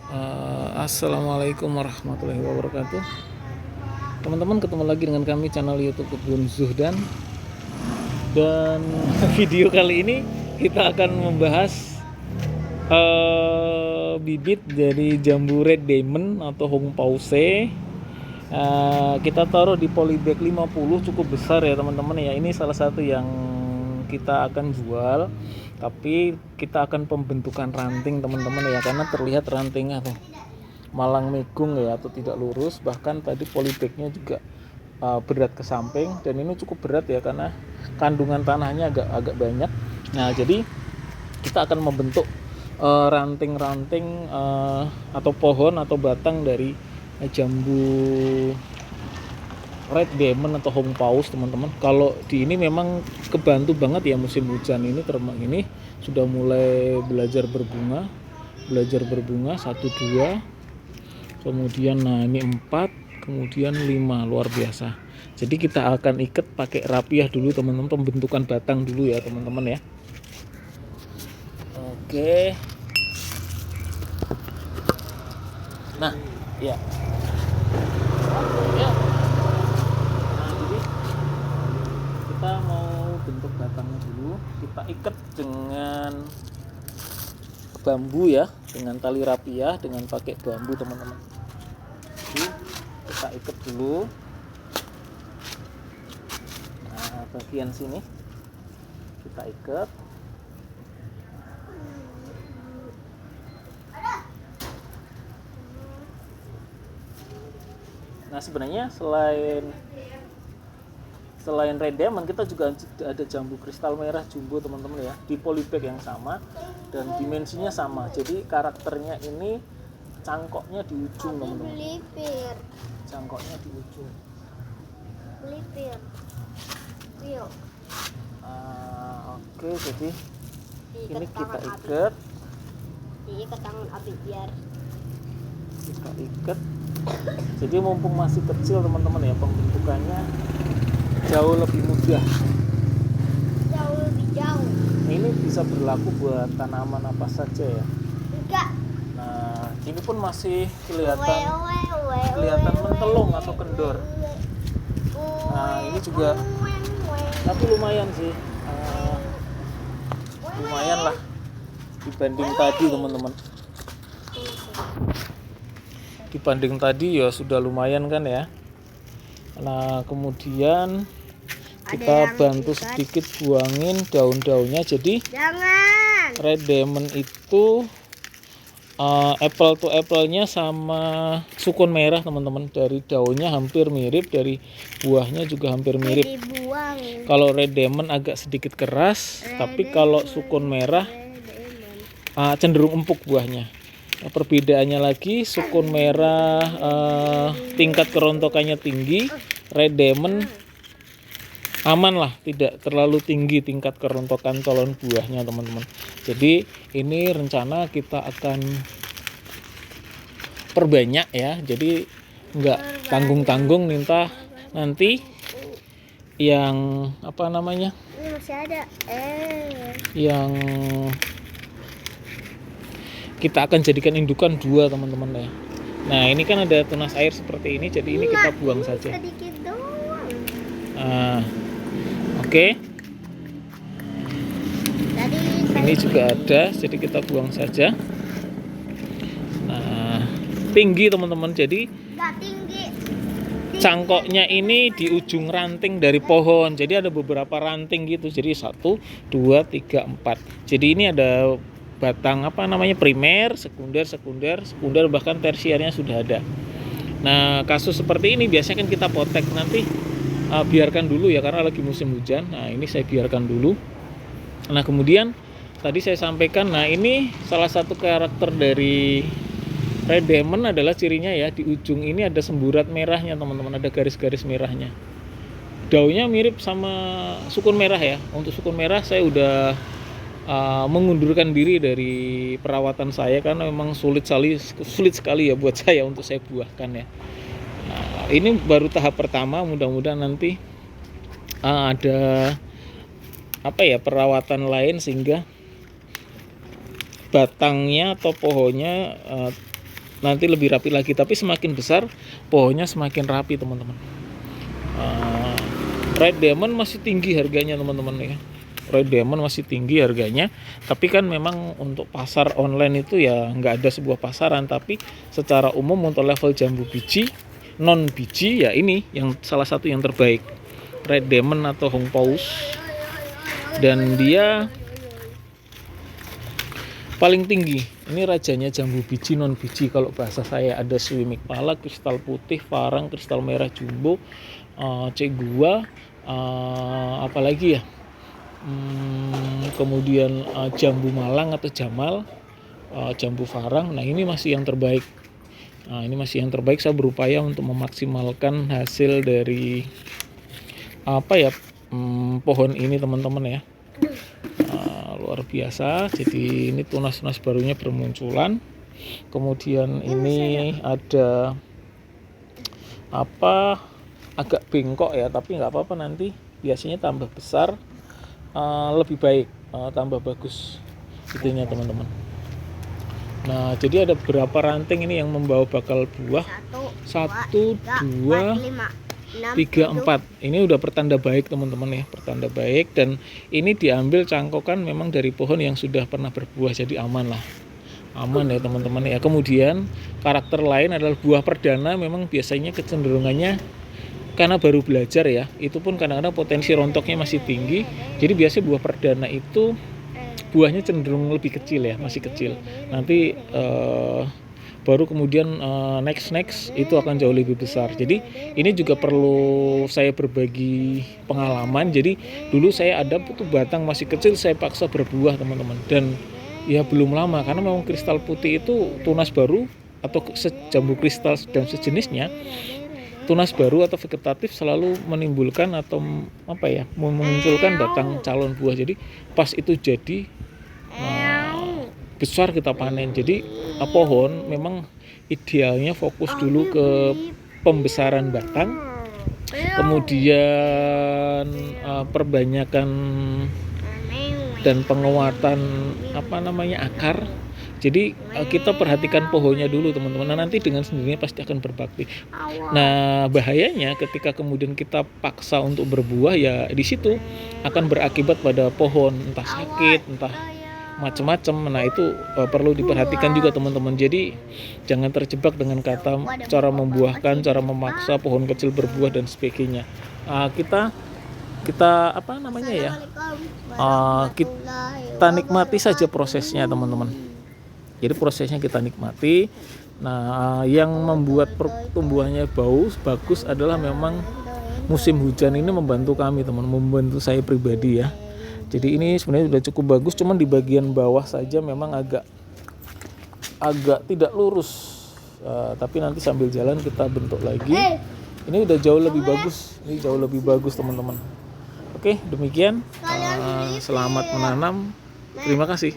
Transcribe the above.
Assalamualaikum warahmatullahi wabarakatuh. Teman-teman, ketemu lagi dengan kami channel YouTube Kebun Zuhdan. Dan video kali ini kita akan membahas bibit dari jambu red diamond atau Hong Pause. Kita taruh di polybag 50, cukup besar ya teman-teman ya. Ini salah satu yang kita akan jual, tapi kita akan pembentukan ranting teman-teman ya, karena terlihat rantingnya tuh malang megung ya, atau tidak lurus. Bahkan tadi polybagnya juga berat ke samping, dan ini cukup berat ya karena kandungan tanahnya agak banyak. Nah, jadi kita akan membentuk ranting-ranting atau pohon atau batang dari jambu red diamond atau Hong Pause teman-teman. Kalau di ini memang kebantu banget ya, musim hujan ini termasuk ini sudah mulai belajar berbunga 1 2, kemudian nah ini 4, kemudian 5, luar biasa. Jadi kita akan ikat pakai rapiah dulu teman-teman, pembentukan batang dulu ya teman-teman ya. Oke. Nah, ya. Kita mau bentuk batangnya dulu, kita ikat dengan bambu ya, dengan tali rapiah, dengan pakai bambu teman-teman. Jadi kita ikat dulu. Nah, bagian sini kita ikat. Nah, sebenarnya selain red diamond, kita juga ada jambu kristal merah jumbo teman-teman ya, di polybag yang sama dan dimensinya sama. Jadi karakternya ini cangkoknya di ujung teman-teman. Cangkoknya di ujung. Oke, jadi ini kita ikat. Diikat tangan Abi biar Kita ikat. Jadi mumpung masih kecil teman-teman ya, pembentukannya jauh lebih mudah. jauh lebih jauh. Ini bisa berlaku buat tanaman apa saja ya. Enggak. Nah, ini pun masih kelihatan mentelung atau kendor. Nah, ini juga tapi lumayan sih, lumayan lah dibanding tadi teman-teman. Dibanding tadi ya sudah lumayan kan ya. Nah, kemudian kita bantu sedikit buangin daun-daunnya. Jadi Jangan. red diamond itu apple to apple-nya sama sukun merah teman-teman. Dari daunnya hampir mirip, dari buahnya juga hampir mirip. Dibuang. Kalau red diamond agak sedikit keras, tapi kalau sukun merah cenderung empuk buahnya. Nah, perbedaannya lagi, sukun merah tingkat kerontokannya tinggi, red diamond aman lah, tidak terlalu tinggi tingkat kerontokan calon buahnya teman-teman. Jadi ini rencana kita akan perbanyak ya, jadi nggak tanggung-tanggung minta nanti yang apa namanya, Ini masih ada. yang kita akan jadikan indukan 2 teman-teman ya. Nah, ini kan ada tunas air seperti ini, jadi ini kita buang saja. Sedikit doang. Nah, oke. Tadi Ini juga ada, jadi kita buang saja. Nah, tinggi teman-teman, jadi nggak tinggi. cangkoknya ini di ujung ranting dari pohon. Jadi ada beberapa ranting gitu, jadi 1, 2, 3, 4. Jadi ini ada batang apa namanya, primer, sekunder, bahkan tersiernya sudah ada. Nah, kasus seperti ini biasanya kan kita potek, nanti biarkan dulu ya karena lagi musim hujan. Nah, ini saya biarkan dulu. Nah, kemudian tadi saya sampaikan, nah ini salah satu karakter dari red diamond adalah cirinya ya, di ujung ini ada semburat merahnya teman-teman, ada garis-garis merahnya. Daunnya mirip sama sukun merah ya. Untuk sukun merah saya udah mengundurkan diri dari perawatan saya karena memang sulit sekali ya buat saya untuk saya buahkan ya. Nah, ini baru tahap pertama, mudah-mudahan nanti ada apa ya, perawatan lain sehingga batangnya atau pohonnya nanti lebih rapi lagi. Tapi semakin besar pohonnya semakin rapi teman-teman. Red Diamond masih tinggi harganya teman-teman ya. Red Diamond masih tinggi harganya, tapi kan memang untuk pasar online itu ya nggak ada sebuah pasaran. Tapi secara umum untuk level jambu biji, non biji ya ini yang salah satu yang terbaik, Red Diamond atau Hong Paus. Dan dia paling tinggi. Ini rajanya jambu biji non biji kalau bahasa saya. Ada Swimic Pala, kristal putih, Farang, kristal merah jumbo, Cegua, apalagi ya, kemudian jambu Malang atau Jamal, jambu Farang. Nah ini masih yang terbaik. Ini masih yang terbaik. Saya berupaya untuk memaksimalkan hasil dari pohon ini teman-teman ya. Luar biasa. Jadi ini tunas-tunas barunya bermunculan. Kemudian ini ada agak bengkok ya, tapi nggak apa-apa, nanti biasanya tambah besar lebih baik, tambah bagus itunya teman-teman. Nah jadi ada beberapa ranting ini yang membawa bakal buah. 1, 2, 3, 4. Ini udah pertanda baik teman-teman ya, pertanda baik. Dan ini diambil cangkokan memang dari pohon yang sudah pernah berbuah, jadi aman lah, aman ya teman-teman ya. Kemudian karakter lain adalah buah perdana. Memang biasanya kecenderungannya karena baru belajar ya, itu pun kadang-kadang potensi rontoknya masih tinggi. Jadi biasanya buah perdana itu buahnya cenderung lebih kecil ya, masih kecil. Nanti baru kemudian next itu akan jauh lebih besar. Jadi ini juga perlu saya berbagi pengalaman. Jadi dulu saya ada tuh batang masih kecil, saya paksa berbuah teman-teman, dan ya belum lama, karena memang kristal putih itu tunas baru atau jambu kristal dan sejenisnya, tunas baru atau vegetatif selalu menimbulkan atau memunculkan batang calon buah. Jadi pas itu jadi besar kita panen. Jadi pohon memang idealnya fokus dulu ke pembesaran batang, kemudian perbanyakan dan penguatan akar. Jadi kita perhatikan pohonnya dulu teman-teman. Nah, nanti dengan sendirinya pasti akan berbakti. Nah bahayanya ketika kemudian kita paksa untuk berbuah, ya di situ akan berakibat pada pohon entah sakit, entah macam-macam. Nah itu perlu diperhatikan juga teman-teman. Jadi jangan terjebak dengan kata cara membuahkan, cara memaksa pohon kecil berbuah dan sebagainya. Kita nikmati saja prosesnya teman-teman. Jadi prosesnya kita nikmati. Nah yang membuat pertumbuhannya bagus adalah memang musim hujan ini membantu kami teman, membantu saya pribadi ya. Jadi ini sebenarnya sudah cukup bagus, cuman di bagian bawah saja memang agak tidak lurus. Tapi nanti sambil jalan kita bentuk lagi. Ini udah jauh lebih bagus. Ini jauh lebih bagus teman-teman. Oke, demikian. Selamat menanam. Terima kasih.